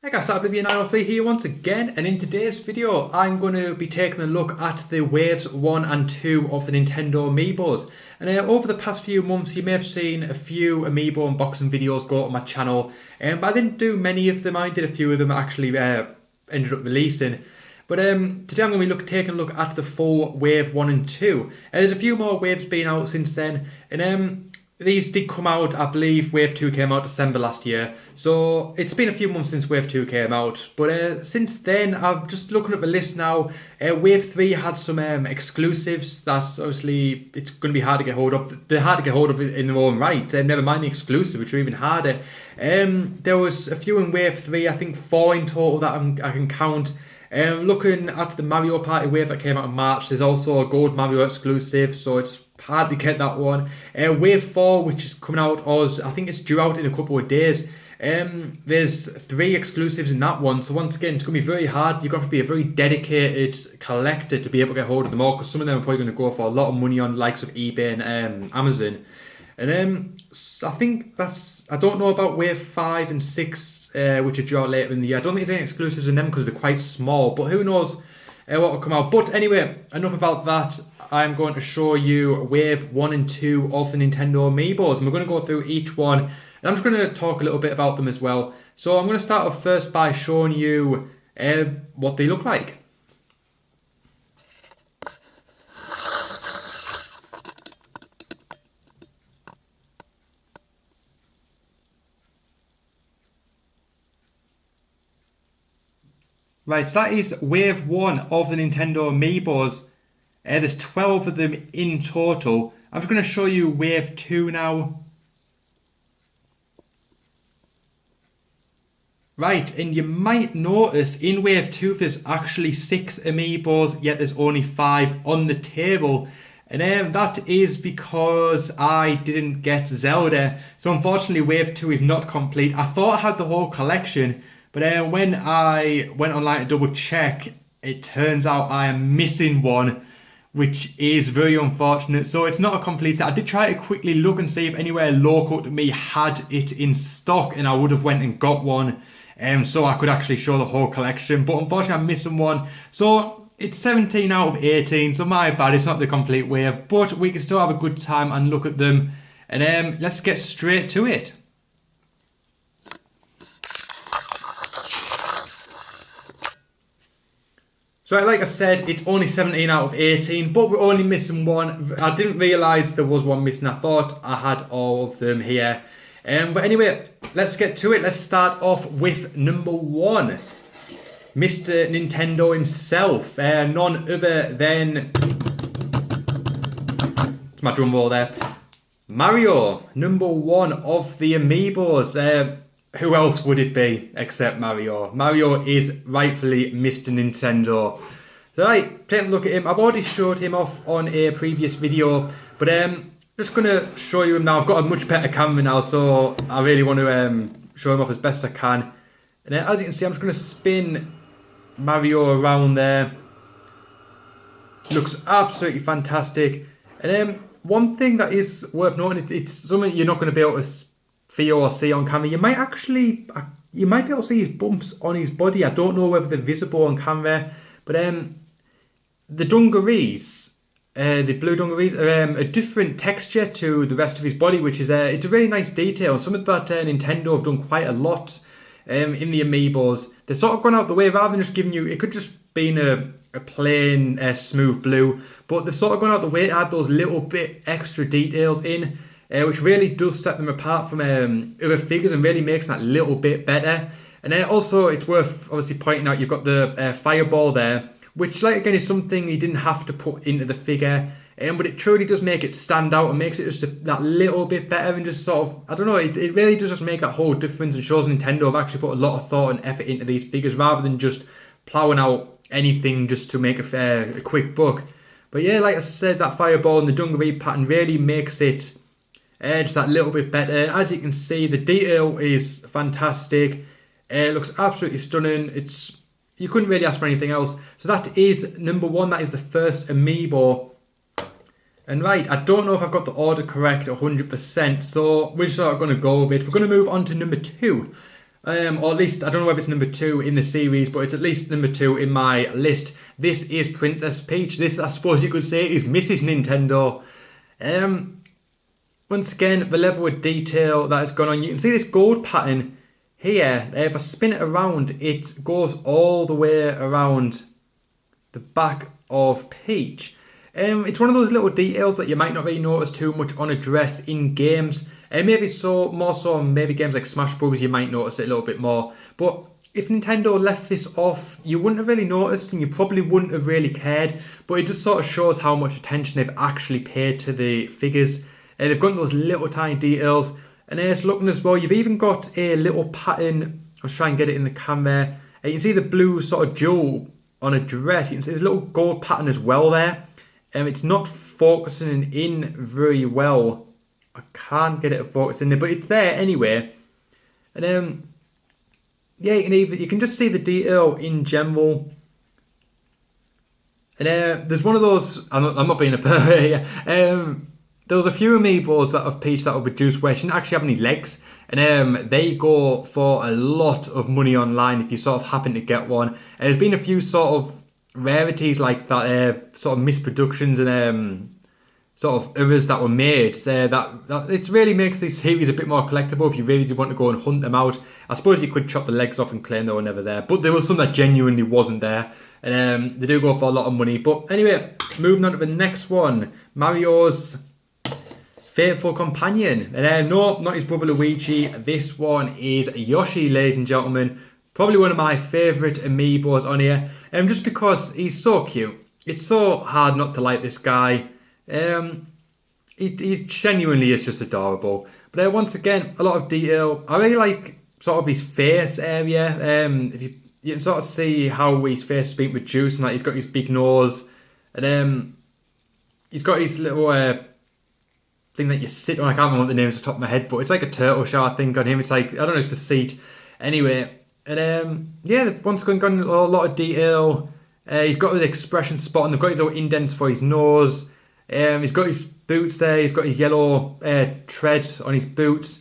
Hey guys, Oblivion903 here once again, and in today's video I'm going to be taking a look at the Waves 1 and 2 of the Nintendo Amiibos. And over the past few months you may have seen a few Amiibo unboxing videos go on my channel, but I didn't do many of them. I did a few of them actually ended up releasing. But today I'm going to be taking a look at the full Wave 1 and 2. There's a few more waves been out since then, and these did come out, I believe Wave 2 came out December last year, so it's been a few months since Wave 2 came out, but since then, I'm just looking at the list now. Wave 3 had some exclusives that obviously it's going to be hard to get hold of. They're hard to get hold of in their own right, never mind the exclusive, which are even harder. There was a few in Wave 3, I think 4 in total that I can count. Looking at the Mario Party wave that came out in March, there's also a Gold Mario exclusive, so it's hard to get that one. Wave 4, which is coming out, I think it's due out in a couple of days. There's 3 exclusives in that one, so once again, it's going to be very hard. You've got to be a very dedicated collector to be able to get hold of them all, because some of them are probably going to go for a lot of money on likes of eBay and Amazon. And I think I don't know about Wave 5 and 6, which are due out later in the year. I don't think there's any exclusives in them because they're quite small, but who knows what will come out. But anyway, enough about that. I'm going to show you Wave 1 and 2 of the Nintendo Amiibos, and we're going to go through each one, and I'm just going to talk a little bit about them as well. So I'm going to start off first by showing you what they look like. Right, so that is Wave 1 of the Nintendo Amiibos. There's 12 of them in total. I'm just going to show you Wave 2 now. Right, and you might notice in Wave 2 there's actually 6 Amiibos, yet there's only 5 on the table. And that is because I didn't get Zelda. So unfortunately Wave 2 is not complete. I thought I had the whole collection, but when I went online to double check, it turns out I am missing one, which is very unfortunate. So it's not a complete set. I did try to quickly look and see if anywhere local to me had it in stock, and I would have went and got one, so I could actually show the whole collection. But unfortunately I'm missing one. So it's 17 out of 18, so my bad, it's not the complete wave, but we can still have a good time and look at them. And let's get straight to it. So like I said, it's only 17 out of 18, but we're only missing one. I didn't realise there was one missing. I thought I had all of them here. But anyway, let's get to it. Let's start off with number 1. Mr. Nintendo himself. None other than... It's my drum roll there. Mario, number 1 of the Amiibos. Who else would it be except Mario? Mario is rightfully Mr. Nintendo. So right, take a look at him. I've already showed him off on a previous video, but just going to show you him now. I've got a much better camera now, so I really want to show him off as best I can. And as you can see, I'm just going to spin Mario around there. Looks absolutely fantastic. And one thing that is worth noting, it's something you're not going to be able to feel or see on camera. You might be able to see his bumps on his body. I don't know whether they're visible on camera, but the dungarees, the blue dungarees, are a different texture to the rest of his body, which is it's a really nice detail. Something that Nintendo have done quite a lot in the Amiibos. They've sort of gone out the way, rather than just giving you, it could just be a plain smooth blue, but they've sort of gone out the way to add those little bit extra details in, which really does set them apart from other figures and really makes that little bit better. And also it's worth obviously pointing out, you've got the fireball there, which like again is something you didn't have to put into the figure, but it truly does make it stand out and makes it just that little bit better, and just sort of, I don't know, it really does just make that whole difference, and shows Nintendo have actually put a lot of thought and effort into these figures rather than just ploughing out anything just to make a quick buck. But yeah, like I said, that fireball and the dungaree pattern really makes it just that little bit better. As you can see, the detail is fantastic. It looks absolutely stunning. You couldn't really ask for anything else. So that is number 1. That is the first Amiibo. And right, I don't know if I've got the order correct 100%, so we're sort of going to go with it. We're going to move on to number 2. or at least, I don't know whether it's number 2 in the series, but it's at least number 2 in my list. This is Princess Peach. This, I suppose you could say, is Mrs. Nintendo. Once again, the level of detail that has gone on. You can see this gold pattern here. If I spin it around, it goes all the way around the back of Peach. It's one of those little details that you might not really notice too much on a dress in games. Maybe so, more so on maybe games like Smash Bros. You might notice it a little bit more. But if Nintendo left this off, you wouldn't have really noticed and you probably wouldn't have really cared. But it just sort of shows how much attention they've actually paid to the figures. They've got those little tiny details. And it's looking as well, you've even got a little pattern. I'll try and get it in the camera. You can see the blue sort of jewel on a dress. You can see there's a little gold pattern as well there. It's not focusing in very well. I can't get it to focus in there, but it's there anyway. And yeah, you can just see the detail in general. And there's one of those. I'm not being a pervert here. There was a few amiibos that of Peach that were produced where she didn't actually have any legs, and they go for a lot of money online if you sort of happen to get one. And there's been a few sort of rarities like that, sort of misproductions and sort of others that were made. That it really makes this series a bit more collectible if you really do want to go and hunt them out. I suppose you could chop the legs off and claim they were never there, but there was some that genuinely wasn't there, and they do go for a lot of money. But anyway, moving on to the next one, Mario's faithful companion. And no, not his brother Luigi. This one is Yoshi, ladies and gentlemen. Probably one of my favourite amiibos on here. Just because he's so cute. It's so hard not to like this guy. He genuinely is just adorable. But once again, a lot of detail. I really like sort of his face area. If you can sort of see how his face is being produced, and like he's got his big nose, and he's got his little thing that you sit on. I can't remember what the name is off the top of my head, but it's like a turtle shell, I think, on him. It's like, I don't know, it's for seat. Anyway, and yeah, once again, got a lot of detail. He's got the expression spot, and they've got his little indents for his nose. He's got his boots there. He's got his yellow tread on his boots.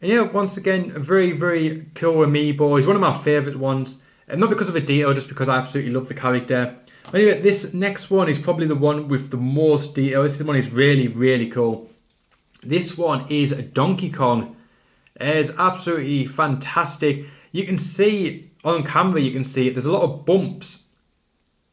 And yeah, once again, a very, very cool amiibo. He's one of my favourite ones. Not because of the detail, just because I absolutely love the character. Anyway, this next one is probably the one with the most detail. This one is really, really cool. This one is Donkey Kong. It's absolutely fantastic. You can see on camera, you can see there's a lot of bumps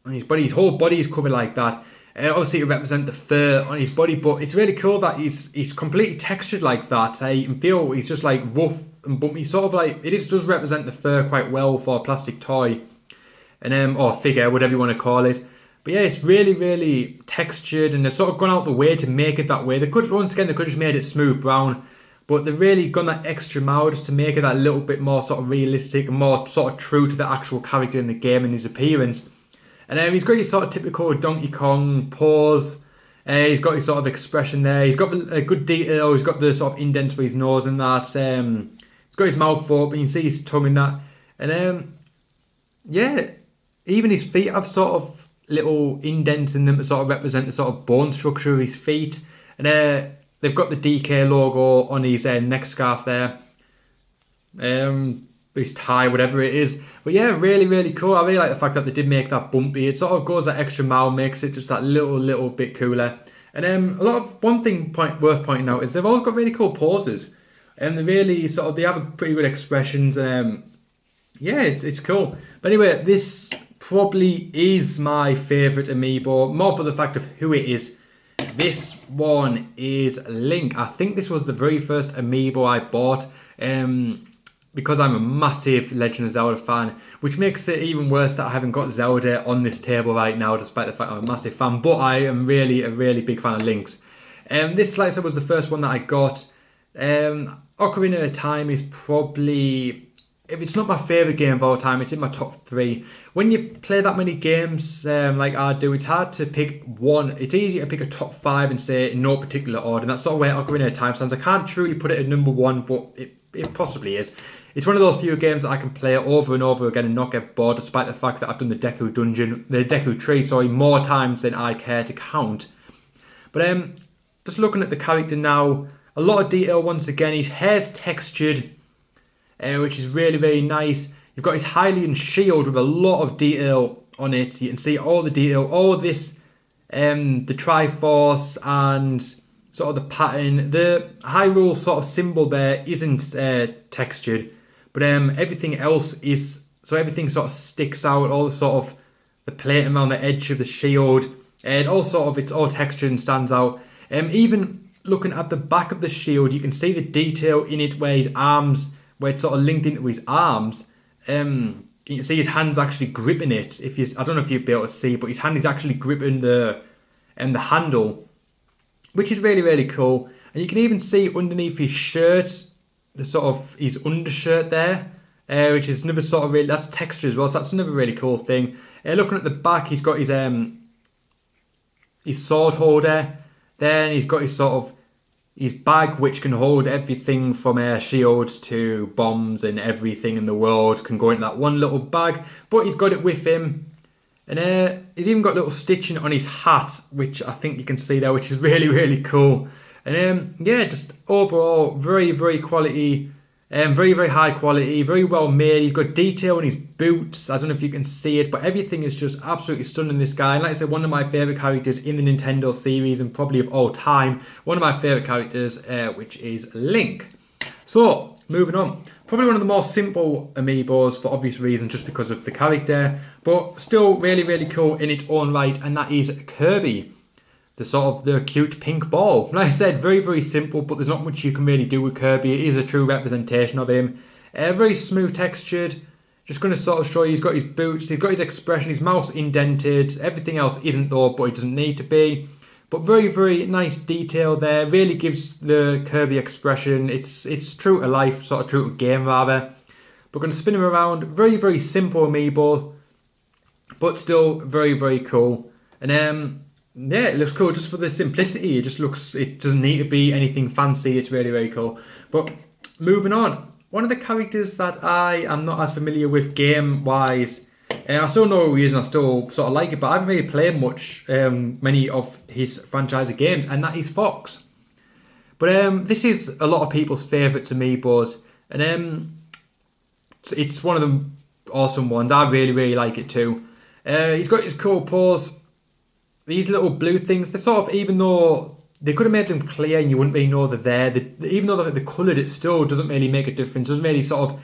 on his body. His whole body is covered like that. Obviously to represent the fur on his body, but it's really cool that he's completely textured like that. You can feel he's just like rough and bumpy, sort of like, does represent the fur quite well for a plastic toy. And or figure, whatever you want to call it. But yeah, it's really, really textured, and they've sort of gone out the way to make it that way. They could, once again, just made it smooth brown, but they've really gone that extra mile just to make it that little bit more sort of realistic and more sort of true to the actual character in the game and his appearance. And he's got his sort of typical Donkey Kong pose. He's got his sort of expression there. He's got a good detail. He's got the sort of indents for his nose and that. He's got his mouth open. You can see his tongue in that. And yeah. Even his feet have sort of little indents in them to sort of represent the sort of bone structure of his feet. And they've got the DK logo on his neck scarf there. His tie, whatever it is. But yeah, really, really cool. I really like the fact that they did make that bumpy. It sort of goes that extra mile, makes it just that little bit cooler. And one thing worth pointing out is they've all got really cool poses. And they really they have pretty good expressions. Yeah, it's cool. But anyway, this probably is my favourite amiibo, more for the fact of who it is. This one is Link. I think this was the very first amiibo I bought, because I'm a massive Legend of Zelda fan, which makes it even worse that I haven't got Zelda on this table right now, despite the fact I'm a massive fan. But I am really a really big fan of Link's. This, like I said, was the first one that I got. Ocarina of Time is probably, if it's not my favourite game of all time, it's in my top 3. When you play that many games like I do, it's hard to pick one. It's easy to pick a top 5 and say in no particular order, and that's sort of where Ocarina of Time stands. I can't truly put it at number 1, but it possibly is. It's one of those few games that I can play over and over again and not get bored, despite the fact that I've done the Deku Tree, more times than I care to count. But just looking at the character now, a lot of detail once again. His hair's textured. which is really, very nice. You've got his Hylian shield with a lot of detail on it. You can see all the detail, all this, the Triforce and sort of the pattern. The Hyrule sort of symbol there isn't textured, but everything else is, so everything sort of sticks out, all the sort of the plating around the edge of the shield, and all sort of, it's all textured and stands out. Even looking at the back of the shield, you can see the detail in it where his arms, where it's sort of linked into his arms. You can see his hand's actually gripping it. If you, I don't know if you'd be able to see, but his hand is actually gripping the handle, which is really, really cool. And you can even see underneath his shirt, the sort of his undershirt there, which is another sort of really, that's texture as well. So that's another really cool thing. Looking at the back, he's got his sword holder. Then he's got his sort of his bag, which can hold everything from shields to bombs, and everything in the world can go into that one little bag. But he's got it with him. And he's even got little stitching on his hat, which I think you can see there, which is really, really cool. And yeah, just overall, very, very quality, very, very high quality, very well made. He's got detail in his boots. I don't know if you can see it, but everything is just absolutely stunning, this guy. And like I said, one of my favourite characters in the Nintendo series, and probably of all time. One of my favourite characters, which is Link. So, moving on. Probably one of the more simple amiibos for obvious reasons, just because of the character, but still really, really cool in its own right, and that is Kirby. The sort of the cute pink ball. Like I said, very, very simple, but there's not much you can really do with Kirby. It is a true representation of him. Very smooth textured. Just going to sort of show you, he's got his boots, he's got his expression, his mouth's indented. Everything else isn't though, but it doesn't need to be. But very, very nice detail there. Really gives the Kirby expression. It's true to life, sort of true to game rather. But going to spin him around. Very, very simple amiibo, but still very, very cool. And yeah, it looks cool just for the simplicity. It just looks, it doesn't need to be anything fancy. It's really, really cool. But moving on, one of the characters that I am not as familiar with game-wise, I still know who he is and I still sort of like it, but I haven't really played much, many of his franchise games, and that is Fox. But this is a lot of people's favourites amiibos, and it's one of the awesome ones. I really, really like it too. He's got his cool paws. These little blue things, they're sort of, even though they could have made them clear and you wouldn't really know they're there, even though they're coloured, it still doesn't really make a difference. It doesn't really sort of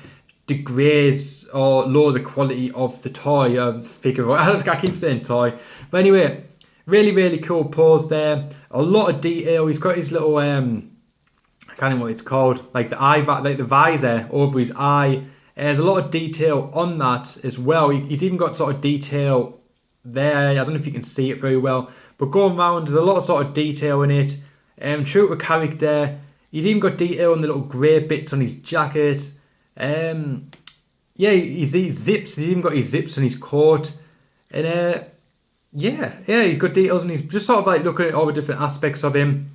degrades or lower the quality of the toy figure. I keep saying toy. But anyway, really, really cool pose there. A lot of detail. He's got his little, I can't remember what it's called, like the eye, like the visor over his eye. There's a lot of detail on that as well. He's even got sort of detail there. I don't know if you can see it very well, but going around, there's a lot of sort of detail in it. True to character. He's even got detail on the little grey bits on his jacket. Yeah, he's zips. He's even got his zips on his coat. And yeah, he's got details, and he's just sort of like looking at all the different aspects of him.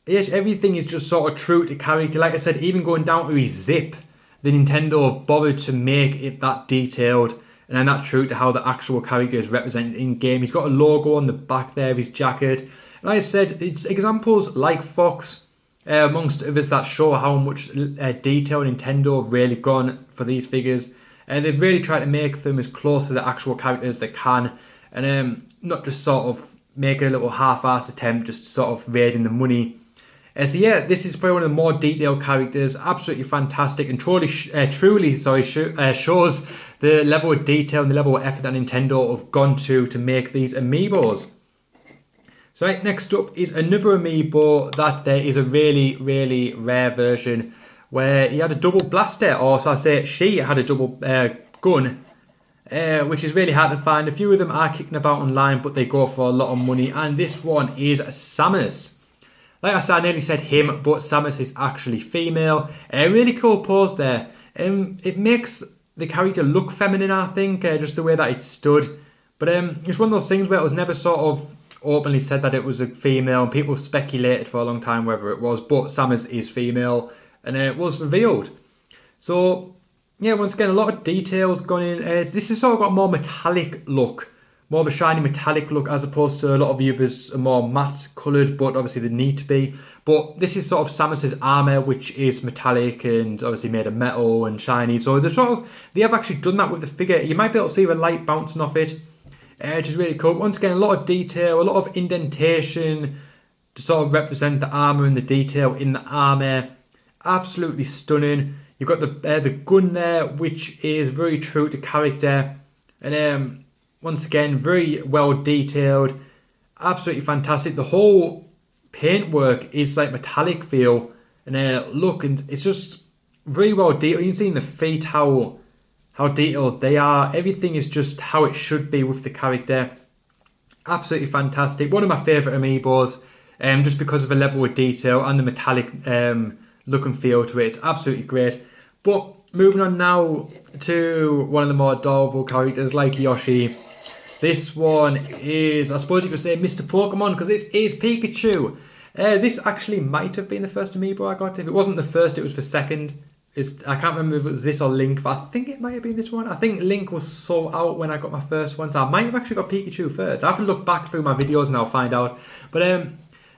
Yeah, everything is just sort of true to character. Like I said, even going down to his zip, the Nintendo have bothered to make it that detailed. And then that's true to how the actual character is represented in game. He's got a logo on the back there of his jacket. And like I said, it's examples like Fox, amongst others, that show how much detail Nintendo have really gone for these figures. And they've really tried to make them as close to the actual characters they can. And not just sort of make a little half-assed attempt, just sort of raiding the money. So yeah, this is probably one of the more detailed characters. Absolutely fantastic, and truly shows the level of detail and the level of effort that Nintendo have gone to make these amiibos. So right, next up is another amiibo that there is a really, really rare version where he had a double blaster, or so I say she had a double gun, which is really hard to find. A few of them are kicking about online, but they go for a lot of money, and this one is Samus. Like I said, I nearly said him, but Samus is actually female. A really cool pose there. It makes the character look feminine, I think, just the way that it's stood. But it's one of those things where it was never sort of openly said that it was a female, and people speculated for a long time whether it was, but Samus is female, and it was revealed. So, yeah, once again, a lot of details gone in. This has sort of got a more metallic look more of a shiny metallic look, as opposed to a lot of the others are more matte coloured, but obviously they need to be. But this is sort of Samus's armour, which is metallic and obviously made of metal and shiny. So they have actually done that with the figure. You might be able to see the light bouncing off it, which is really cool. Once again, a lot of detail, a lot of indentation to sort of represent the armour and the detail in the armour. Absolutely stunning. You've got the gun there, which is very true to character. And once again, very well detailed. Absolutely fantastic. The whole paintwork is like metallic feel. And look, and it's just very well detailed. You can see in the feet how detailed they are. Everything is just how it should be with the character. Absolutely fantastic. One of my favourite amiibos. Just because of the level of detail and the metallic look and feel to it. It's absolutely great. But moving on now to one of the more adorable characters like Yoshi. This one is, I suppose you could say, Mr. Pokemon, because this is Pikachu. This actually might have been the first amiibo I got. If it wasn't the first, it was the second. I can't remember if it was this or Link, but I think it might have been this one. I think Link was sold out when I got my first one, so I might have actually got Pikachu first. I have to look back through my videos and I'll find out. But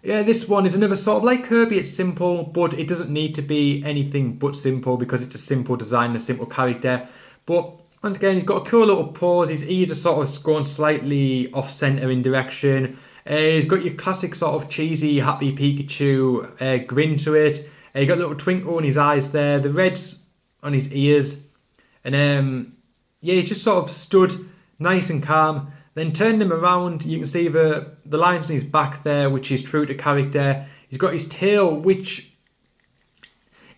yeah, this one is another sort of like Kirby. It's simple, but it doesn't need to be anything but simple because it's a simple design and a simple character. But once again, he's got a cool little pose. His ears are sort of going slightly off-center in direction. He's got your classic sort of cheesy, happy Pikachu grin to it. He's got a little twinkle in his eyes there. The red's on his ears. And yeah, he's just sort of stood nice and calm. Then turn him around, you can see the lines on his back there, which is true to character. He's got his tail, which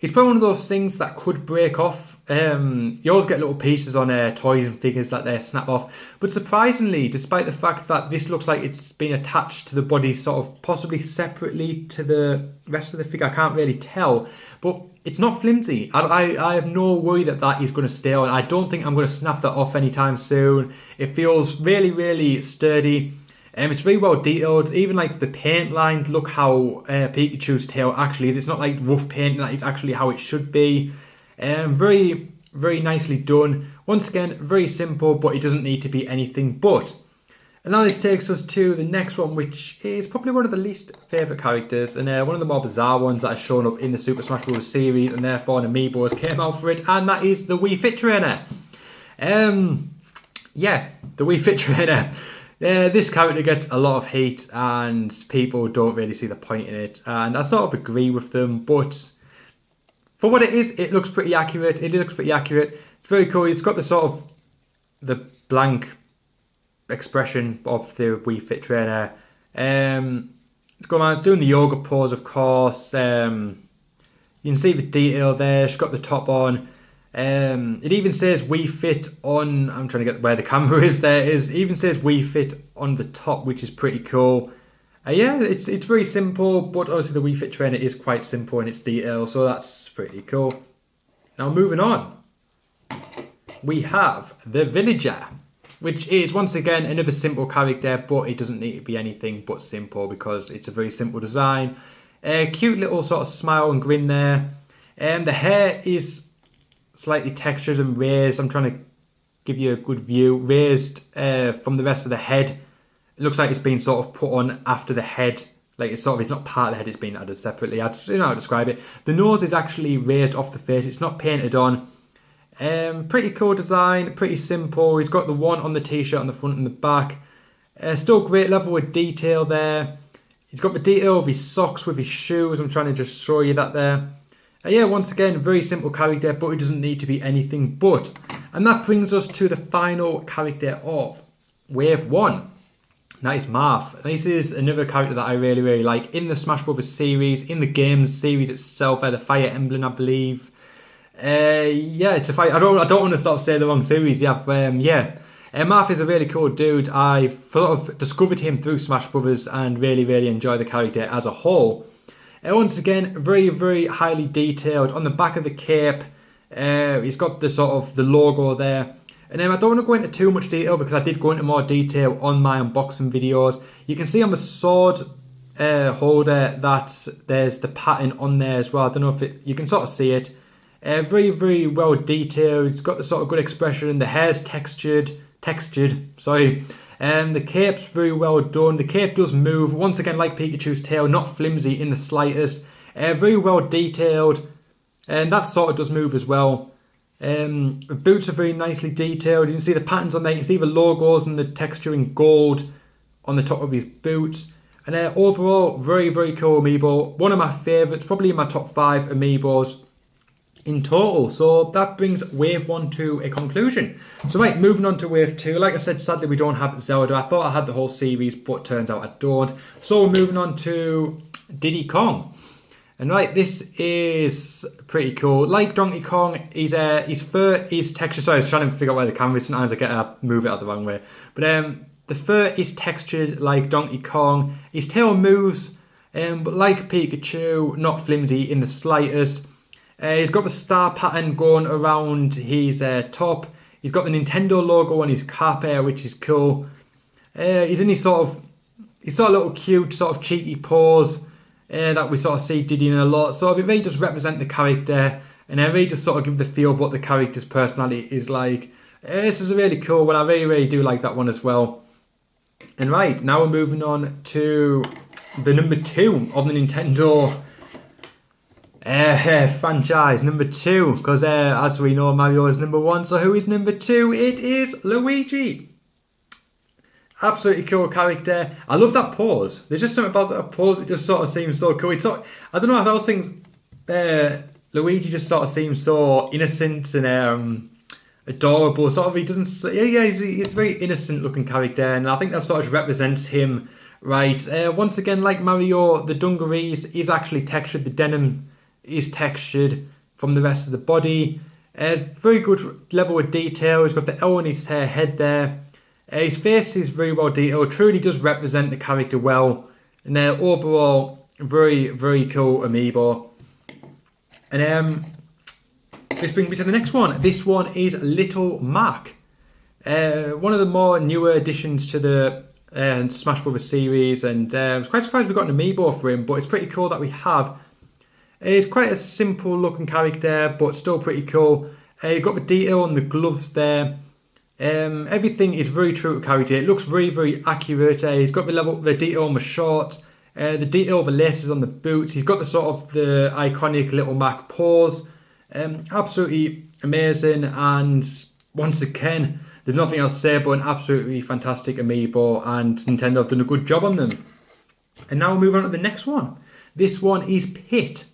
is probably one of those things that could break off. You always get little pieces on toys and figures that they snap off. But surprisingly, despite the fact that this looks like it's been attached to the body sort of possibly separately to the rest of the figure, I can't really tell. But it's not flimsy. I have no worry that is going to stay on. I don't think I'm going to snap that off anytime soon. It feels really, really sturdy. It's very well detailed. Even like the paint lines, look how Pikachu's tail actually is. It's not like rough painting, it's actually how it should be. Very, very nicely done. Once again, very simple, but it doesn't need to be anything but. And now this takes us to the next one, which is probably one of the least favourite characters, and one of the more bizarre ones that has shown up in the Super Smash Bros. Series, and therefore an amiibo has came out for it, and that is the Wii Fit Trainer. Yeah, the Wii Fit Trainer. This character gets a lot of hate, and people don't really see the point in it, and I sort of agree with them, but for what it is, it looks pretty accurate. It looks pretty accurate. It's very cool. It's got the sort of the blank expression of the Wii Fit Trainer. It's doing the yoga pose, of course. You can see the detail there. She's got the top on. It even says Wii Fit on. I'm trying to get where the camera is. There is. It even says Wii Fit on the top, which is pretty cool. Yeah, it's very simple, but obviously the Wii Fit Trainer is quite simple in its detail, so that's pretty cool. Now moving on, we have the Villager, which is once again another simple character, but it doesn't need to be anything but simple because it's a very simple design. Cute little sort of smile and grin there. The hair is slightly textured and raised. I'm trying to give you a good view. Raised from the rest of the head. It looks like it's been sort of put on after the head. Like it's not part of the head, it's been added separately. I don't know how to describe it. The nose is actually raised off the face. It's not painted on. Pretty cool design, pretty simple. He's got the one on the t-shirt on the front and the back. Still great level of detail there. He's got the detail of his socks with his shoes. I'm trying to just show you that there. Yeah, once again, very simple character, but it doesn't need to be anything but. And that brings us to the final character of Wave 1. That is Marth. This is another character that I really, really like in the Smash Bros. Series, in the games series itself, the Fire Emblem, I believe. Yeah, it's a fight. I don't want to sort of say the wrong series. Yeah, Marth is a really cool dude. I sort of discovered him through Smash Bros. And really, really enjoy the character as a whole. Once again, very, very highly detailed. On the back of the cape, he's got the sort of the logo there. And I don't want to go into too much detail because I did go into more detail on my unboxing videos. You can see on the sword holder that there's the pattern on there as well. I don't know if you can sort of see it. Very, very well detailed. It's got the sort of good expression. The hair's textured. Sorry. The cape's very well done. The cape does move, once again like Pikachu's tail, not flimsy in the slightest. Very well detailed, and that sort of does move as well. The boots are very nicely detailed. You can see the patterns on there. You can see the logos and the texture in gold on the top of his boots. And overall, very, very cool amiibo. One of my favourites, probably in my top 5 amiibos in total. So that brings wave 1 to a conclusion. So right, moving on to wave 2. Like I said, sadly we don't have Zelda. I thought I had the whole series, but turns out I don't. So we're moving on to Diddy Kong. And right, this is pretty cool. Like Donkey Kong, his fur is textured. Sorry, I was trying to figure out where the camera is. Sometimes I move it out the wrong way. But the fur is textured like Donkey Kong. His tail moves, but like Pikachu, not flimsy in the slightest. He's got the star pattern going around his top. He's got the Nintendo logo on his cap, which is cool. He's in his sort of little cute, sort of cheeky pose that we sort of see Diddy in a lot. So it really does represent the character, and it really just sort of give the feel of what the character's personality is like. This is a really cool one. I really, really do like that one as well. And right, now we're moving on to the number 2 of the Nintendo franchise. Number 2, because as we know, Mario is number 1. So who is number 2? It is Luigi. Absolutely cool character. I love that pose. There's just something about that pose that just sort of seems so cool. It's sort of, I don't know, those things. Luigi just sort of seems so innocent and adorable. Sort of, he doesn't. Yeah, he's a very innocent looking character, and I think that sort of represents him right. Once again, like Mario, the dungarees is actually textured. The denim is textured from the rest of the body. Very good level of detail. He's got the L on his head there. His face is very well detailed. Truly does represent the character well. And overall, very, very cool amiibo. And this brings me to the next one. This one is Little Mac. One of the more newer additions to the Smash Brothers series. And I was quite surprised we got an amiibo for him. But it's pretty cool that we have. He's quite a simple looking character, but still pretty cool. You've got the detail on the gloves there. Everything is very true to character. It looks very, very accurate. He's got the detail on the shorts, the detail of the laces on the boots. He's got the sort of the iconic Little Mac pose. Absolutely amazing. And once again, there's nothing else to say but an absolutely fantastic amiibo, and Nintendo have done a good job on them. And now we'll move on to the next one. This one is Pit.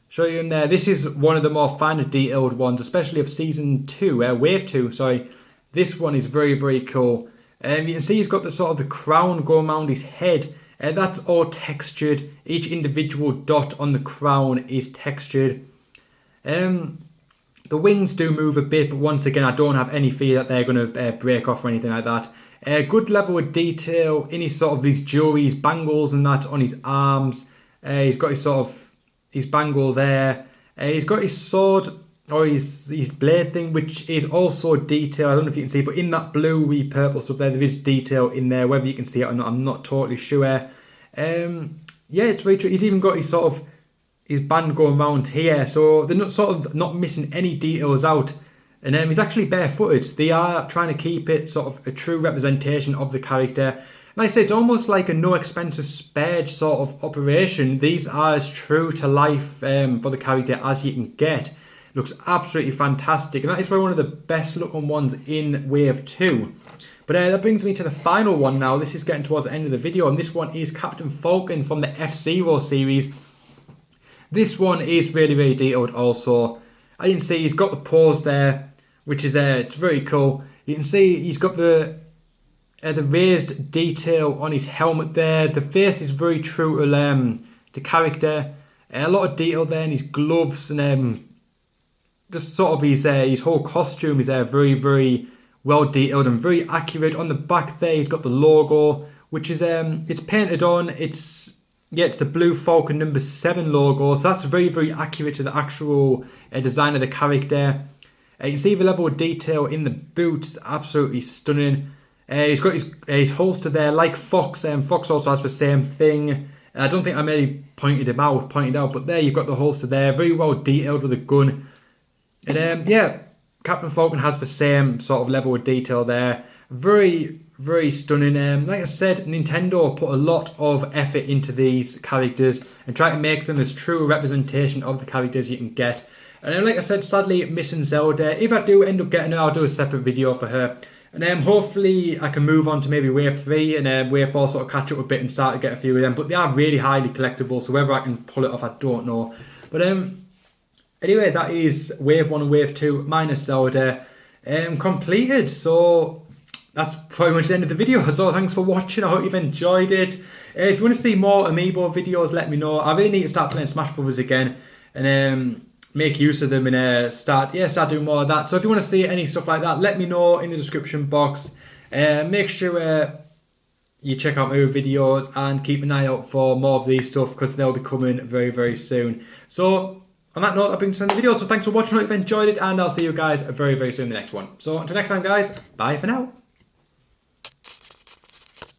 Show you in there. This is one of the more finer detailed ones, especially of season 2, wave 2. Sorry. This one is very, very cool. You can see he's got the sort of the crown going around his head. That's all textured. Each individual dot on the crown is textured. The wings do move a bit, but once again, I don't have any fear that they're going to break off or anything like that. Good level of detail in his sort of these jewelry, his bangles and that on his arms. He's got his sort of his bangle there. He's got his sword, or his blade thing, which is also detailed. I don't know if you can see, but in that blue purple stuff there is detail in there. Whether you can see it or not, I'm not totally sure. Yeah, it's very true. He's even got his sort of his band going around here, so they're not missing any details out. And he's actually barefooted. They are trying to keep it sort of a true representation of the character. Like I say, it's almost like a no expenses spared sort of operation. These are as true to life for the character as you can get. Looks absolutely fantastic, and that is probably one of the best looking ones in Wave 2. But that brings me to the final one now. This is getting towards the end of the video, and this one is Captain Falcon from the F-Zero series. This one is really, really detailed also. As you can see, he's got the pose there, which is it's very cool. You can see he's got the raised detail on his helmet there. The face is very true to character. A lot of detail there in his gloves, and just sort of his whole costume is very, very well detailed and very accurate. On the back there, he's got the logo, which is it's painted on. It's the Blue Falcon number 7 logo, so that's very, very accurate to the actual design of the character. You can see the level of detail in the boots, absolutely stunning. He's got his holster there, like Fox. Fox also has the same thing. I don't think I maybe pointed out, but there you've got the holster there, very well detailed with a gun. And yeah, Captain Falcon has the same sort of level of detail there. Very, very stunning. Like I said, Nintendo put a lot of effort into these characters and try to make them as true a representation of the characters you can get. And like I said, sadly missing Zelda. If I do end up getting her, I'll do a separate video for her. And hopefully I can move on to maybe Wave 3 and Wave 4 sort of catch up a bit and start to get a few of them. But they are really highly collectible, so whether I can pull it off, I don't know. But anyway, that is Wave 1 and Wave 2 minus Zelda completed. So that's pretty much the end of the video. So thanks for watching. I hope you've enjoyed it. If you want to see more Amiibo videos, let me know. I really need to start playing Smash Brothers again and make use of them and start doing more of that. So if you want to see any stuff like that, let me know in the description box. Make sure you check out my other videos and keep an eye out for more of these stuff because they'll be coming very, very soon. So on that note, I've been to the end of the video. So thanks for watching. I hope you've enjoyed it, and I'll see you guys very, very soon in the next one. So until next time, guys, bye for now.